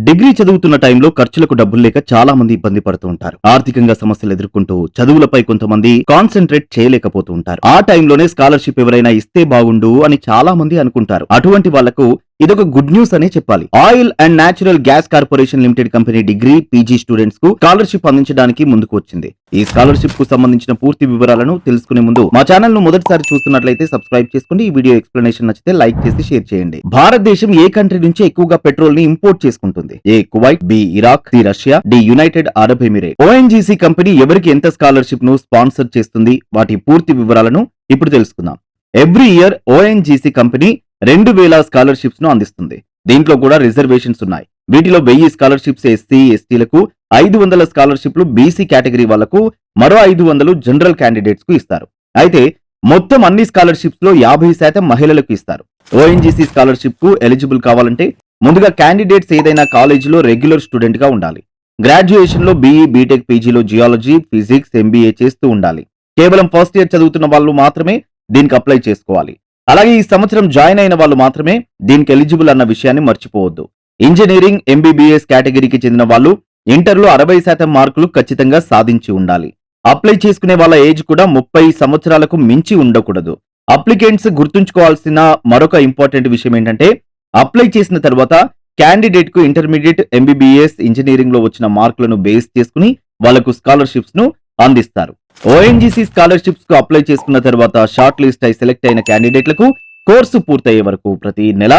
Degree చదువుతున్న టైంలో ఖర్చులకు డబ్బులు లేక చాలా మంది ఇబ్బంది పడుతూ ఉంటారు. ఆర్థికంగా సమస్యలు ఎదుర్కొంటూ చదువులపై కొంతమంది కాన్సన్ట్రేట్ చేయలేకపోతూ ఉంటారు. ఆ టైంలోనే స్కాలర్షిప్ ఎవరైనా ఇస్తే బాగుండు అని చాలా మంది అనుకుంటారు. అటువంటి వాళ్లకు ఇదొక గుడ్ న్యూస్ అనే చెప్పాలి. Oil and natural gas corporation limited company degree PG students కు స్కాలర్షిప్ అందించడానికి ముందుకు వచ్చింది. ఈ స్కాలర్షిప్ కు సంబంధించిన పూర్తి వివరాలను తెలుసుకునే ముందు మా ఛానల్ ను మొదటిసారి చూస్తున్నట్లయితే సబ్స్క్రైబ్ చేసుకోండి. ఈ వీడియో ఎక్స్ప్లెనేషన్ నచ్చితే లైక్ చేసి షేర్ చేయండి. భారతదేశం ఏ కంట్రీ నుంచి ఎక్కువగా పెట్రోల్ ని ఇంపోర్ట్ చేసుకుంటుంది? A Kuwait, B Iraq, C Russia, D United Arab Emirate. ONGC company ఎవరికి ఎంత స్కాలర్షిప్ ను స్పాన్సర్ చేస్తుంది? వాటి పూర్తి వివరాలను ఇప్పుడు తెలుసుకుందాం. Every year ONGC company 2000 scholarships ను అందిస్తుంది. దీంట్లో కూడా రిజర్వేషన్స్ ఉన్నాయి. వీటిలో 1000 స్కాలర్షిప్స్ ఎస్సీ ఎస్టీలకు, 500 స్కాలర్షిప్లు బీసీ కేటగిరీ వాళ్లకు, మరో 500 జనరల్ క్యాండిడేట్స్ కు ఇస్తారు. అయితే మొత్తం అన్ని స్కాలర్షిప్స్ లో 50% మహిళలకు ఇస్తారు. ఓఎన్జీసీ స్కాలర్షిప్ కు ఎలిజిబుల్ కావాలంటే ముందుగా క్యాండిడేట్స్ ఏదైనా కాలేజీలో రెగ్యులర్ స్టూడెంట్ గా ఉండాలి. గ్రాడ్యుయేషన్ లో బీఈ, బీటెక్, పీజీలో జియాలజీ, ఫిజిక్స్, ఎంబీఏ చేస్తూ ఉండాలి. కేవలం ఫస్ట్ ఇయర్ చదువుతున్న వాళ్ళు మాత్రమే దీనికి అప్లై చేసుకోవాలి. అలాగే ఈ సంవత్సరం జాయిన్ అయిన వాళ్ళు మాత్రమే దీనికి ఎలిజిబుల్ అన్న విషయాన్ని మర్చిపోవద్దు. ఇంజనీరింగ్, ఎంబీబీఎస్ కేటగిరీకి చెందిన వాళ్ళు ఇంటర్లో 60% మార్కులు ఖచ్చితంగా సాధించి ఉండాలి. అప్లై చేసుకునే వాళ్ళ ఏజ్ కూడా 30 సంవత్సరాలకు మించి ఉండకూడదు. అప్లికెంట్స్ గుర్తుంచుకోవాల్సిన మరొక ఇంపార్టెంట్ విషయం ఏంటంటే, అప్లై చేసిన తర్వాత క్యాండిడేట్ కు ఇంటర్మీడియట్, ఎంబీబీఎస్, ఇంజనీరింగ్ లో వచ్చిన మార్కులను బేస్ చేసుకుని వాళ్లకు స్కాలర్షిప్స్ ను అందిస్తారు. ఓఎన్జీసీ స్కాలర్షిప్స్ కు అప్లై చేసుకున్న తర్వాత షార్ట్ లిస్ట్ అయి సెలెక్ట్ అయిన క్యాండిడేట్లకు కోర్సు పూర్తయ్యే వరకు ప్రతి నెల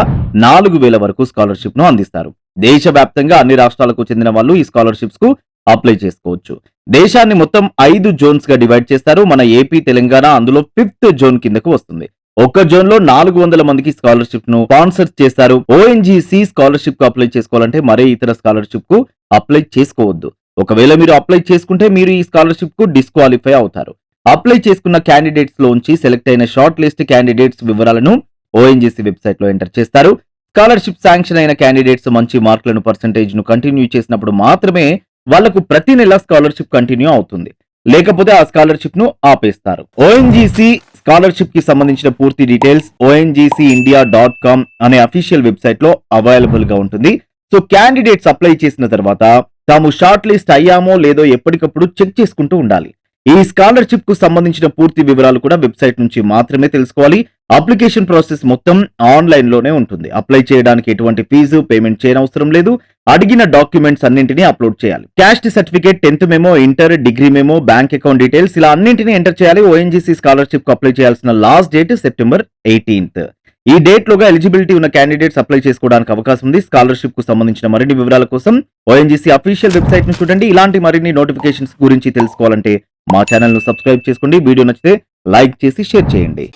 4000 వరకు స్కాలర్షిప్ ను అందిస్తారు. దేశవ్యాప్తంగా అన్ని రాష్ట్రాలకు చెందిన వాళ్ళు ఈ స్కాలర్షిప్స్ కు అప్లై చేసుకోవచ్చు. దేశాన్ని మొత్తం 5 జోన్స్ గా డివైడ్ చేస్తారు. మన ఏపీ, తెలంగాణ అందులో 5th జోన్ కిందకు వస్తుంది. ఒక్క జోన్ లో 400 మందికి స్కాలర్షిప్ ను స్పాన్సర్ చేస్తారు. ఓఎన్జీసీ స్కాలర్షిప్ కు అప్లై చేసుకోవాలంటే మరే ఇతర స్కాలర్షిప్ కు అప్లై చేసుకోవద్దు. ఒకవేళ మీరు అప్లై చేసుకుంటే మీరు ఈ స్కాలర్షిప్ కు డిస్క్వాలిఫై అవుతారు. అప్లై చేసుకున్న క్యాండిడేట్స్ లోంచి సెలెక్ట్ అయిన షార్ట్ లిస్ట్ క్యాండిడేట్స్ వివరాలను ఓఎన్జీసీ వెబ్సైట్ లో ఎంటర్ చేస్తారు. స్కాలర్షిప్ శాంక్షన్ అయిన క్యాండిడేట్స్ మంచి మార్కులను, పర్సెంటేజ్ ను కంటిన్యూ చేసినప్పుడు మాత్రమే వాళ్లకు ప్రతి నెల స్కాలర్షిప్ కంటిన్యూ అవుతుంది. లేకపోతే ఆ స్కాలర్షిప్ ను ఆపేస్తారు. ఓఎన్జీసీ స్కాలర్షిప్ కి సంబంధించిన పూర్తి డీటెయిల్స్ ONGCindia.com అనే అఫీషియల్ వెబ్సైట్ లో అవైలబుల్ గా ఉంటుంది. సో క్యాండిడేట్స్ అప్లై చేసిన తర్వాత తాము షార్ట్ లిస్ట్ అయ్యామో లేదో ఎప్పటికప్పుడు చెక్ చేసుకుంటూ ఉండాలి. ఈ స్కాలర్షిప్ కు సంబంధించిన పూర్తి వివరాలు కూడా వెబ్సైట్ నుంచి మాత్రమే తెలుసుకోవాలి. అప్లికేషన్ ప్రాసెస్ మొత్తం ఆన్లైన్ లోనే ఉంటుంది. అప్లై చేయడానికి ఎటువంటి ఫీజు పేమెంట్ చేయనవసరం లేదు. అడిగిన డాక్యుమెంట్స్ అన్నింటినీ అప్లోడ్ చేయాలి. Caste certificate, 10th memo, inter, degree memo, bank account details ఇలా అన్నింటినీ ఎంటర్ చేయాలి. ఓఎన్జీసీ స్కాలర్షిప్ కు అప్లై చేయాల్సిన లాస్ట్ డేట్ సెప్టెంబర్ 18th. ఈ డేట్ లోగా ఎలిజిబిలిటీ ఉన్న క్యాండిడేట్స్ అప్లై చేసుకోవడానికి అవకాశం ఉంది. స్కాలర్షిప్ కు సంబంధించిన మరిన్ని వివరాల కోసం ఓఎన్జీసీ అఫీషియల్ వెబ్సైట్ ను చూడండి. ఇలాంటి మరిన్ని నోటిఫికేషన్స్ గురించి తెలుసుకోవాలంటే మా ఛానల్ ను సబ్స్క్రైబ్ చేసుకోండి. వీడియో నచ్చితే లైక్ చేసి షేర్ చేయండి.